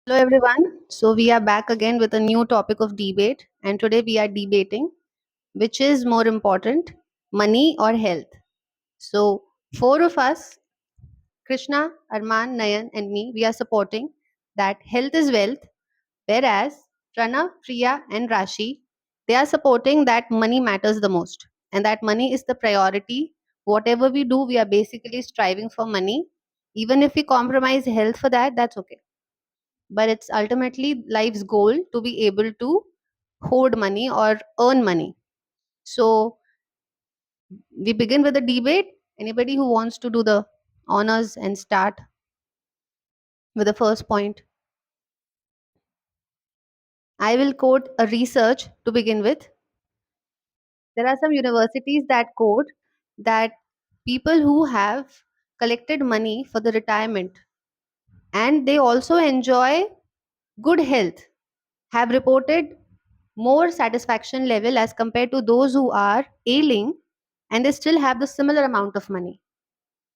Hello, everyone. So, we are back again with a new topic of debate, and today we are debating which is more important, money or health. So, four of us, Krishna, Arman, Nayan, and me, we are supporting that health is wealth, whereas Pranav, Priya, and Rashi, they are supporting that money matters the most and that money is the priority. Whatever we do, we are basically striving for money. Even if we compromise health for that, that's okay, but it's ultimately life's goal to be able to hoard money or earn money. So we begin with the debate. Anybody who wants to do the honors and start with the first point? I will quote a research to begin with. There are some universities that quote that people who have collected money for the retirement and they also enjoy good health have reported more satisfaction level as compared to those who are ailing and they still have the similar amount of money.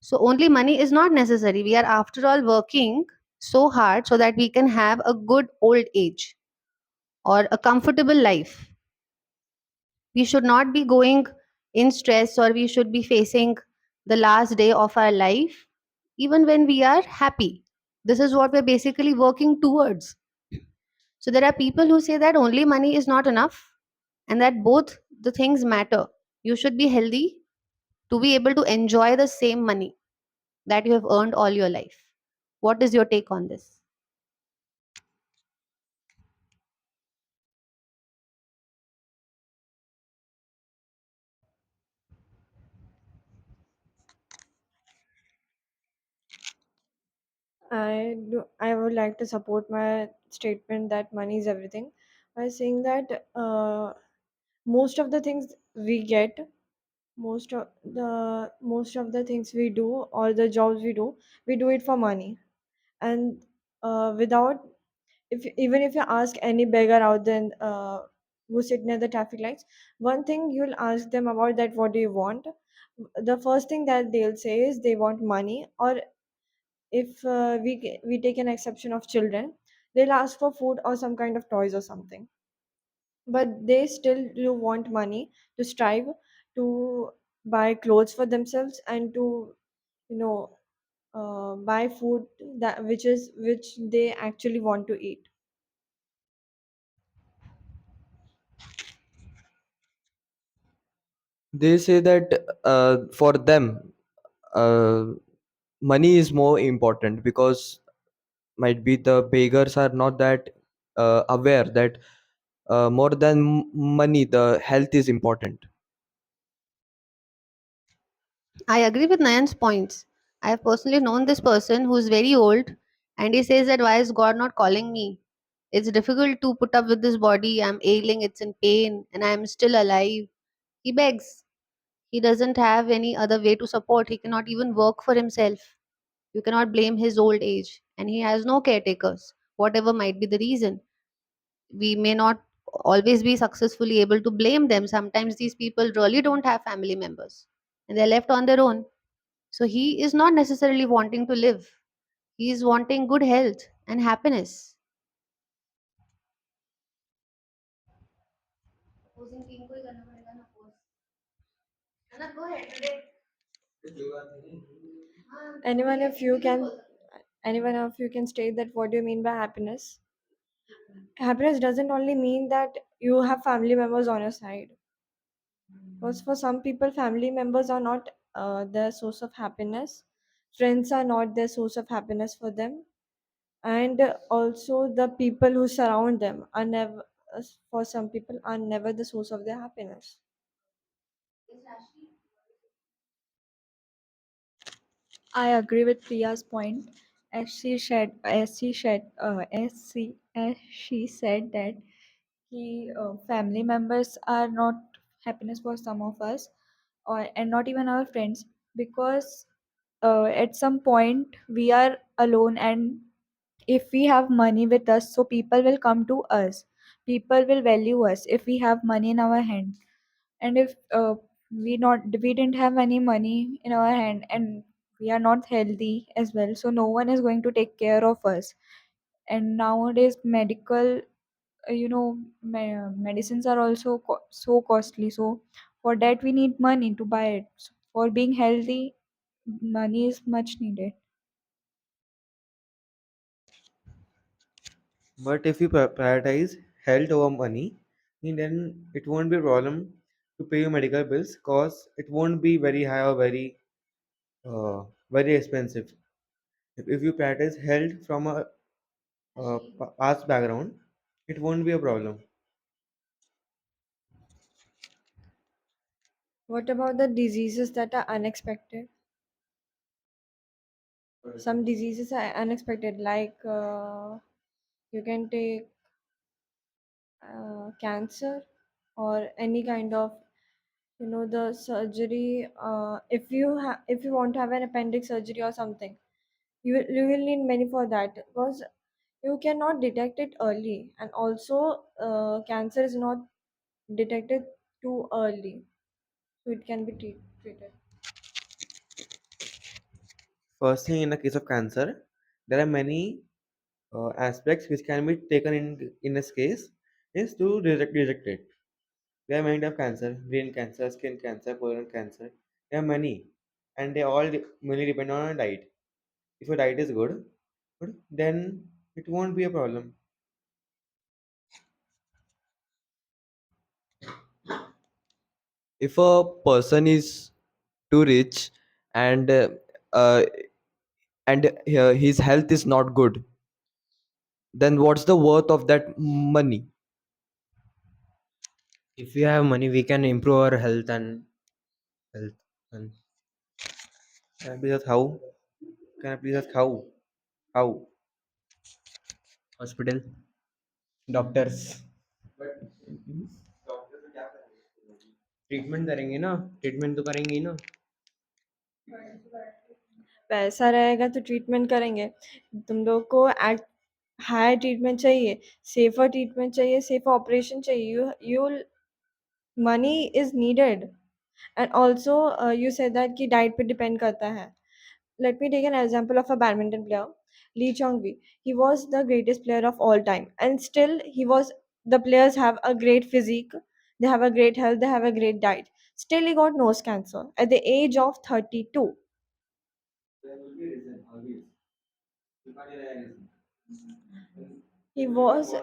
So only money is not necessary. We are after all working so hard so that we can have a good old age or a comfortable life. We should not be going in stress or we should be facing the last day of our life even when we are happy. This is what we're basically working towards. So there are people who say that only money is not enough and that both the things matter. You should be healthy to be able to enjoy the same money that you have earned all your life. What is your take on this? I would like to support my statement that money is everything by saying that most of the things we get, most of the things we do or the jobs we do it for money. And without, if even if you ask any beggar out there who sit near the traffic lights, one thing you'll ask them about that what do you want, the first thing that they'll say is they want money. Or if we take an exception of children, they'll ask for food or some kind of toys or something, but they still do want money to strive to buy clothes for themselves and to you know buy food that which they actually want to eat. They say that for them uh, money is more important because might be the beggars are not that aware that more than money the health is important. I agree with Nayan's points. I have personally known this person who's very old and he says that why is God not calling me? It's difficult to put up with this body. I'm ailing, it's in pain, and I'm still alive. He begs. He doesn't have any other way to support. He cannot even work for himself. You cannot blame his old age. And he has no caretakers, whatever might be the reason. We may not always be successfully able to blame them. Sometimes these people really don't have family members and they're left on their own. So he is not necessarily wanting to live, he is wanting good health and happiness. Opposing team को ही करना पड़ेगा ना, oppose. है ना, go ahead today. हाँ, anyone वही है, of you तू क्यों can बोल रहा anyone of you can state that what do you mean by happiness. Happiness doesn't only mean that you have family members on your side, because for some people family members are not the source of happiness, friends are not the source of happiness for them, and also the people who surround them are never, for some people, are never the source of their happiness. है? I agree with Priya's point. As she said that family members are not happiness for some of us, or and not even our friends, because at some point we are alone, and if we have money with us, so people will come to us. People will value us if we have money in our hand, and if we didn't have any money in our hand and we are not healthy as well, so no one is going to take care of us. And nowadays medical medicines are also so costly, so for that we need money to buy it. So for being healthy, money is much needed. But if you prioritize health over money, then it won't be a problem to pay your medical bills because it won't be very high or very expensive. If you prioritize health from a past background, it won't be a problem. What about the diseases that are unexpected? Some diseases are unexpected, like you can take cancer or any kind of, the surgery. If you want to have an appendix surgery or something, you will need money for that because you cannot detect it early, and also cancer is not detected too early, so it can be treated. First thing, in the case of cancer, there are many aspects which can be taken in this case is to reject it. There are many types of cancer: brain cancer, skin cancer, colon cancer. There are many, and they all mainly depend on our diet. If your diet is good, then it won't be a problem. If a person is too rich and uh, his health is not good, then what's the worth of that money? If we have money, we can improve our health. And Can I please ask how? Can I please ask how? How? hospital, doctors treatment करेंगे ना, treatment तो करेंगे ही ना. पैसा रहेगा तो treatment करेंगे. तुम लोग को हायर ट्रीटमेंट चाहिए, सेफर ट्रीटमेंट चाहिए, सेफर ऑपरेशन चाहिए, you money is needed. And also you say that कि डाइट पे डिपेंड करता है. Let me take an example of a badminton player, Lee Chong-wei. He was the greatest player of all time, and still the players have a great physique, they have a great health, they have a great diet. Still, he got nose cancer at the age of 32. There will be reason always. You can't deny a reason. He was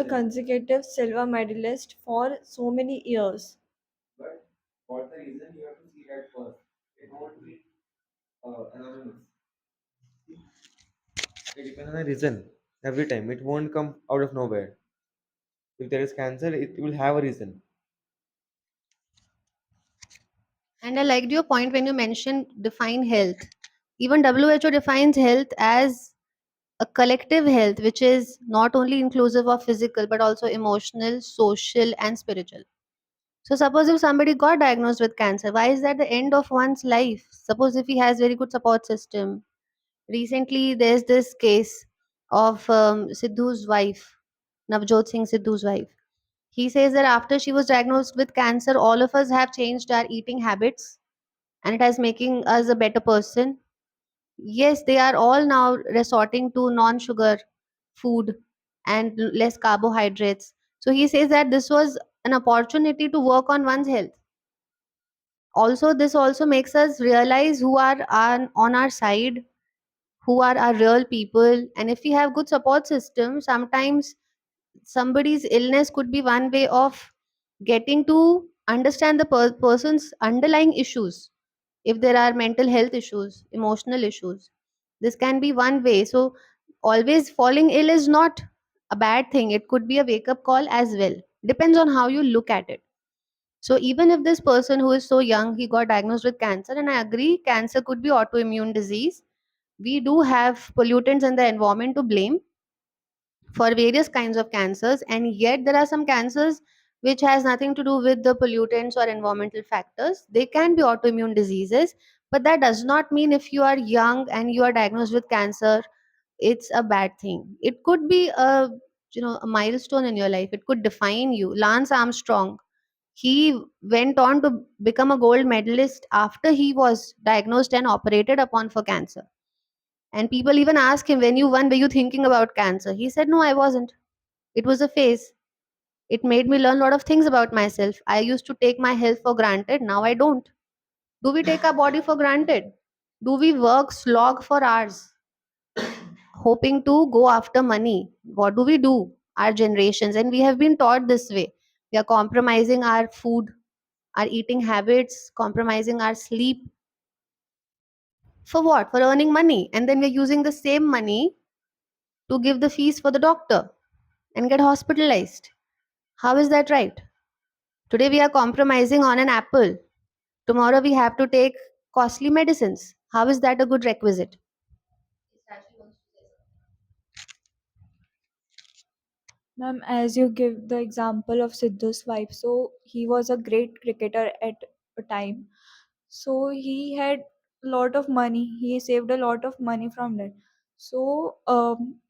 a consecutive silver medalist for so many years. But for the reason you have to see that first. It won't be anonymous. It depends on the reason every time. It won't come out of nowhere. If there is cancer, it will have a reason. And I liked your point when you mentioned define health. Even WHO defines health as a collective health, which is not only inclusive of physical but also emotional, social, and spiritual. So, suppose if somebody got diagnosed with cancer, why is that the end of one's life? Suppose if he has very good support system. Recently, there's this case of Sidhu's wife, Navjot Singh Sidhu's wife. He says that after she was diagnosed with cancer, all of us have changed our eating habits, and it has making us a better person. Yes, they are all now resorting to non-sugar food and less carbohydrates. So he says that this was an opportunity to work on one's health. Also, this also makes us realize who are on our side, who are our real people, and if we have good support system, sometimes somebody's illness could be one way of getting to understand the person's underlying issues. If there are mental health issues, emotional issues, this can be one way. So always falling ill is not a bad thing, it could be a wake up call as well, depends on how you look at it. So even if this person who is so young, he got diagnosed with cancer, and I agree cancer could be autoimmune disease. We do have pollutants in the environment to blame for various kinds of cancers, and yet there are some cancers which has nothing to do with the pollutants or environmental factors. They can be autoimmune diseases, but that does not mean if you are young and you are diagnosed with cancer, it's a bad thing. It could be a milestone in your life, it could define you. Lance Armstrong, he went on to become a gold medalist after he was diagnosed and operated upon for cancer. And people even ask him, when you won, were you thinking about cancer? He said, no, I wasn't. It was a phase. It made me learn a lot of things about myself. I used to take my health for granted. Now I don't. Do we take our body for granted? Do we work slog for hours, hoping to go after money? What do we do? Our generations, and we have been taught this way. We are compromising our food, our eating habits, compromising our sleep. For what? For earning money. And then we're using the same money to give the fees for the doctor and get hospitalized. How is that right? Today we are compromising on an apple. Tomorrow we have to take costly medicines. How is that a good requisite? Ma'am, as you give the example of Sidhu's wife, so he was a great cricketer at a time. So he had a lot of money. He saved a lot of money from that. So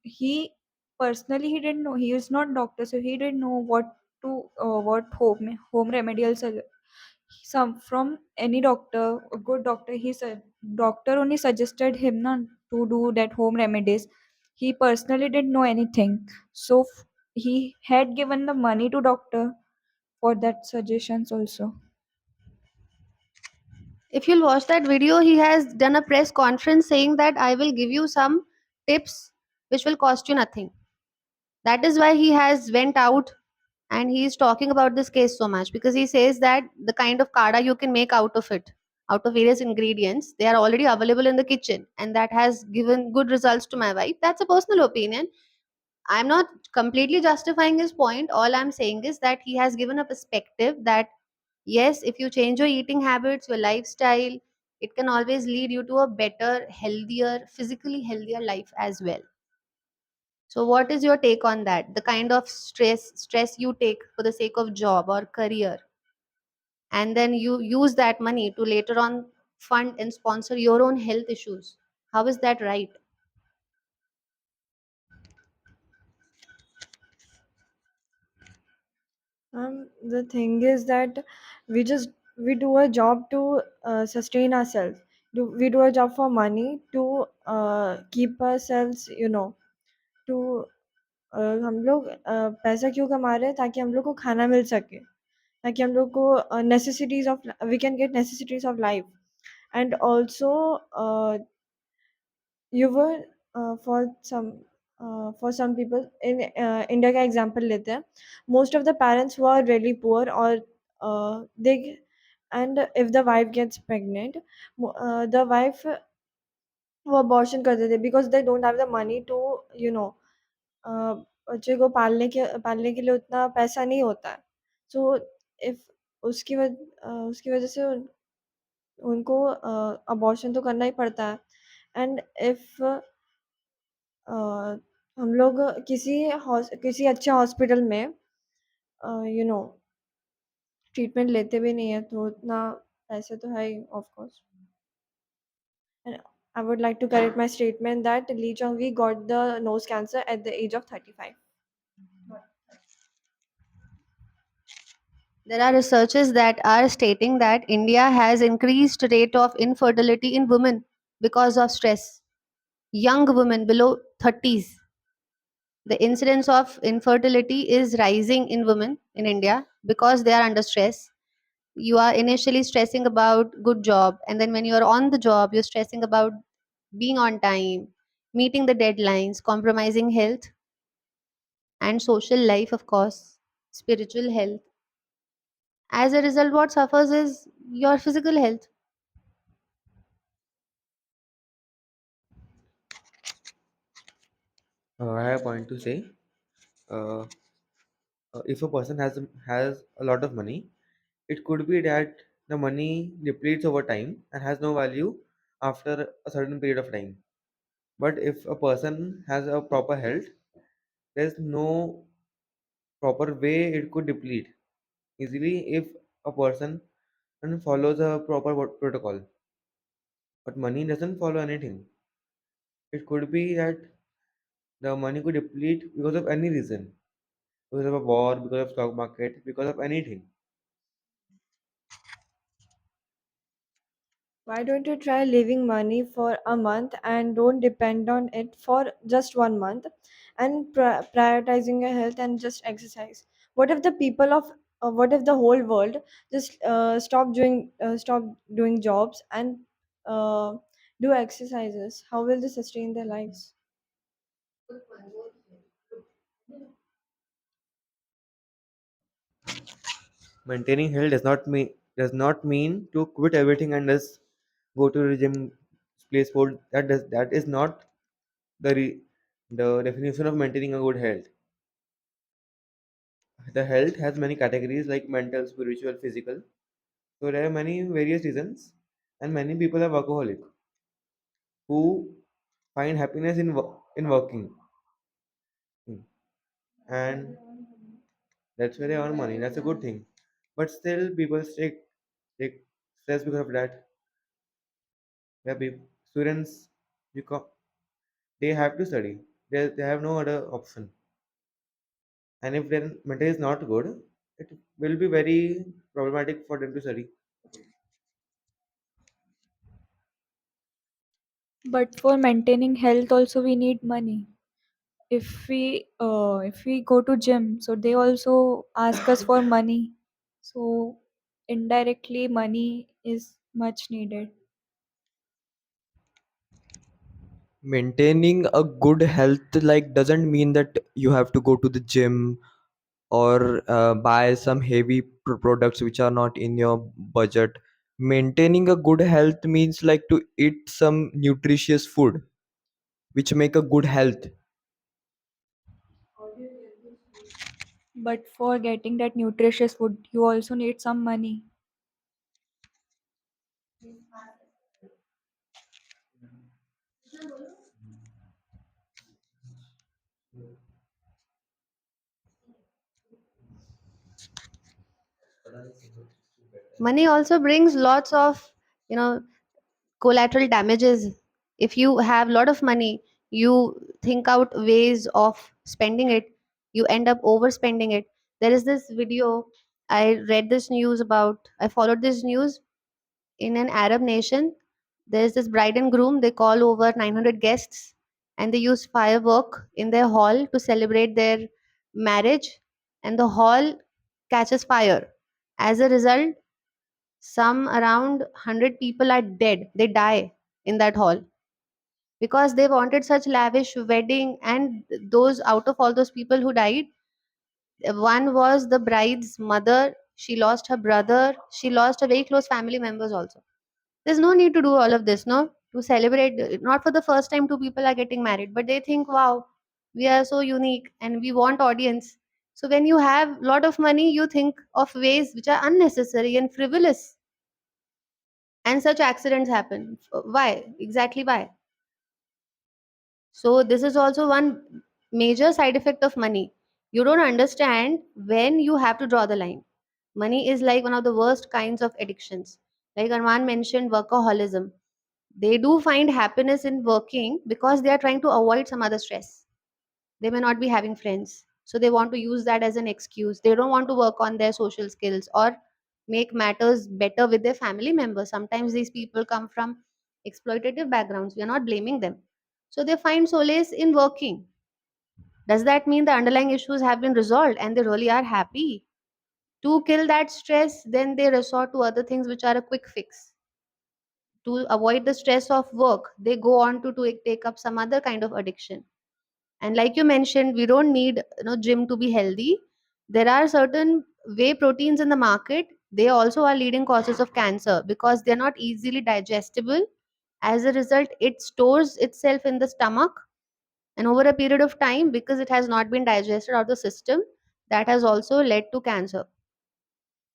he personally he didn't know. He is not doctor, so he didn't know what home remedial some from any doctor, a good doctor. He said doctor only suggested him not to do that home remedies. He personally didn't know anything, so he had given the money to doctor for that suggestions also. If you'll watch that video, he has done a press conference saying that I will give you some tips which will cost you nothing. That is why he has went out and he is talking about this case so much, because he says that the kind of kada you can make out of it, out of various ingredients, they are already available in the kitchen, and that has given good results to my wife. That's a personal opinion. I'm not completely justifying his point. All I'm saying is that he has given a perspective that yes, if you change your eating habits, your lifestyle, it can always lead you to a better, healthier, physically healthier life as well. So what is your take on that? The kind of stress you take for the sake of job or career, and then you use that money to later on fund and sponsor your own health issues. How is that right? The thing is that we do a job to sustain ourselves. We do a job for money to keep ourselves, to हम लोग पैसा क्यों कमा रहे हैं ताकि हम लोग को खाना मिल सके, ताकि हम लोग को necessities of we can get necessities of life. And also you were for some people in India का example लेते हैं. Most of the parents who are really poor or they and if the wife gets pregnant, the wife वो abortion कर देते because they don't have the money to you know बच्चे को पालने के लिए उतना पैसा नहीं होता है. So if उसकी वजह से उनको अबॉर्शन तो करना ही पड़ता है. एंड इफ हम लोग किसी अच्छे हॉस्पिटल में यू नो ट्रीटमेंट लेते भी नहीं है तो उतना पैसे तो है ही of course. And I would like to correct my statement that Lee Jong-gi got the nose cancer at the age of 35. There are researches that are stating that India has increased rate of infertility in women because of stress. Young women below 30s, the incidence of infertility is rising in women in India because they are under stress. You are initially stressing about good job, and then when you are on the job, you're stressing about being on time, meeting the deadlines, compromising health and social life, of course, spiritual health. As a result, what suffers is your physical health. I have a point to say. Uh, if a person has a lot of money, it could be that the money depletes over time and has no value after a certain period of time. But if a person has a proper health, there's no proper way it could deplete easily if a person follows a proper protocol. But money doesn't follow anything. It could be that the money could deplete because of any reason, because of a war, because of stock market, because of anything. Why don't you try leaving money for a month and don't depend on it for just 1 month, and prioritizing your health and just exercise? What if the people of what if the whole world just stop doing jobs and uh, do exercises? How will they sustain their lives? Maintaining health does not mean to quit everything and just go to the gym, play sport. That is not the definition of maintaining a good health. The health has many categories like mental, spiritual, physical. So there are many various reasons, and many people are workaholic who find happiness in working, and that's where they earn money. That's a good thing. But still, people take stress because of that. Yeah, students, you they have to study. They have no other option. And if their mental is not good, it will be very problematic for them to study. But for maintaining health also we need money. If we go to gym, so they also ask us for money. So indirectly money is much needed. Maintaining a good health like doesn't mean that you have to go to the gym or buy some heavy products which are not in your budget. Maintaining a good health means like to eat some nutritious food which make a good health. But for getting that nutritious food you also need some money. Money also brings lots of, you know, collateral damages. If you have a lot of money, you think out ways of spending it, you end up overspending it. There is this video, I read this news about, I followed this news in an Arab nation. There's this bride and groom, they call over 900 guests and they use firework in their hall to celebrate their marriage, and the hall catches fire. As a result, some around 100 people are dead. They die in that hall because they wanted such lavish wedding. And those, out of all those people who died, one was the bride's mother. She lost her brother. She lost her very close family members also. There's no need to do all of this, no? To celebrate, not for the first time two people are getting married, but they think, wow, we are so unique and we want audience. So when you have lot of money, you think of ways which are unnecessary and frivolous, and such accidents happen. Why? Exactly why? So this is also one major side effect of money. You don't understand when you have to draw the line. Money is like one of the worst kinds of addictions. Like Arman mentioned, workaholism. They do find happiness in working because they are trying to avoid some other stress. They may not be having friends, so they want to use that as an excuse. They don't want to work on their social skills or make matters better with their family members. Sometimes these people come from exploitative backgrounds. We are not blaming them, so they find solace in working. Does that mean the underlying issues have been resolved and they really are happy? To kill that stress, then they resort to other things which are a quick fix. To avoid the stress of work, they go on to take up some other kind of addiction. And like you mentioned, we don't need, gym to be healthy. There are certain whey proteins in the market. They also are leading causes of cancer because they're not easily digestible. As a result, it stores itself in the stomach, and over a period of time, because it has not been digested out of the system, that has also led to cancer.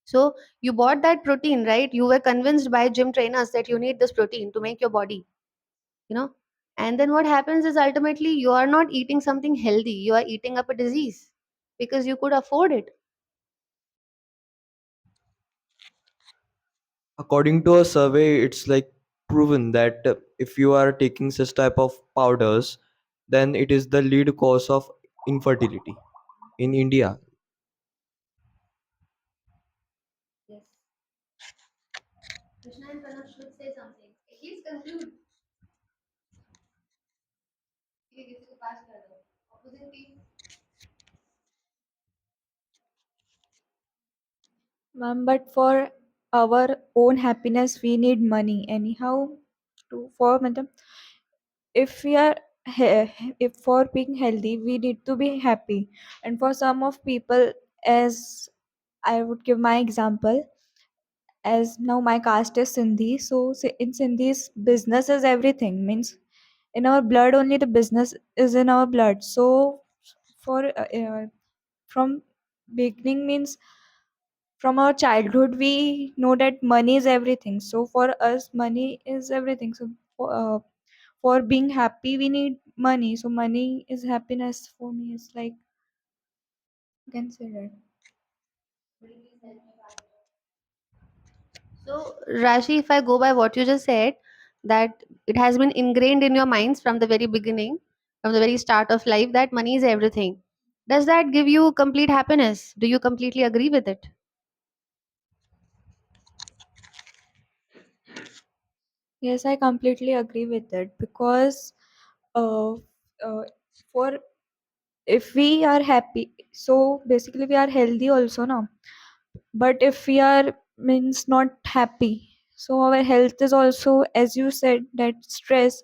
So you bought that protein, right? You were convinced by gym trainers that you need this protein to make your body, you know and then what happens is ultimately you are not eating something healthy, you are eating up a disease because you could afford it. According to a survey, it's like proven that if you are taking such type of powders, then it is the lead cause of infertility in India. Yes. Krishna and Pranav should say something. Ma'am, but for our own happiness, we need money anyhow. To for matlab, if we are if for being healthy, we need to be happy. And for some of people, as I would give my example, as now my caste is Sindhi, so in Sindhis, business is everything. Means in our blood only the business is in our blood. So for from beginning means from our childhood we know that money is everything. So for us money is everything. So for being happy we need money. So money is happiness for me. It's like you can say that. So, Rashi, if I go by what you just said, that it has been ingrained in your minds from the very beginning, from the very start of life, that money is everything. Does that give you complete happiness? Do you completely agree with it? Yes, I completely agree with it because uh, uh, for if we are happy, so basically we are healthy also now. But if we are means not happy, so our health is also, as you said, that stress.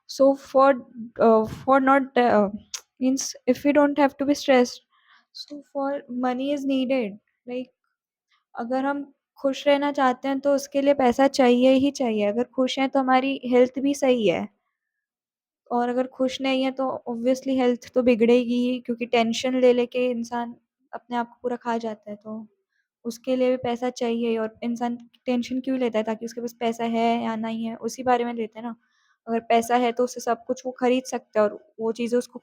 So for not means if we don't have to be stressed, so for money is needed. Like अगर हम खुश रहना चाहते हैं तो उसके लिए पैसा चाहिए ही चाहिए. अगर खुश हैं तो हमारी हेल्थ भी सही है. और अगर खुश नहीं है तो ऑब्वियसली हेल्थ तो बिगड़ेगी ही क्योंकि टेंशन ले लेके इंसान अपने आप को पूरा खा जाता है. तो उसके लिए भी पैसा चाहिए और इंसान टेंशन क्यों लेता है ताकि उसके पास पैसा है या नहीं है उसी बारे में लेते हैं ना. अगर पैसा है तो उससे सब कुछ वो खरीद सकता है और वो चीज़ें उसको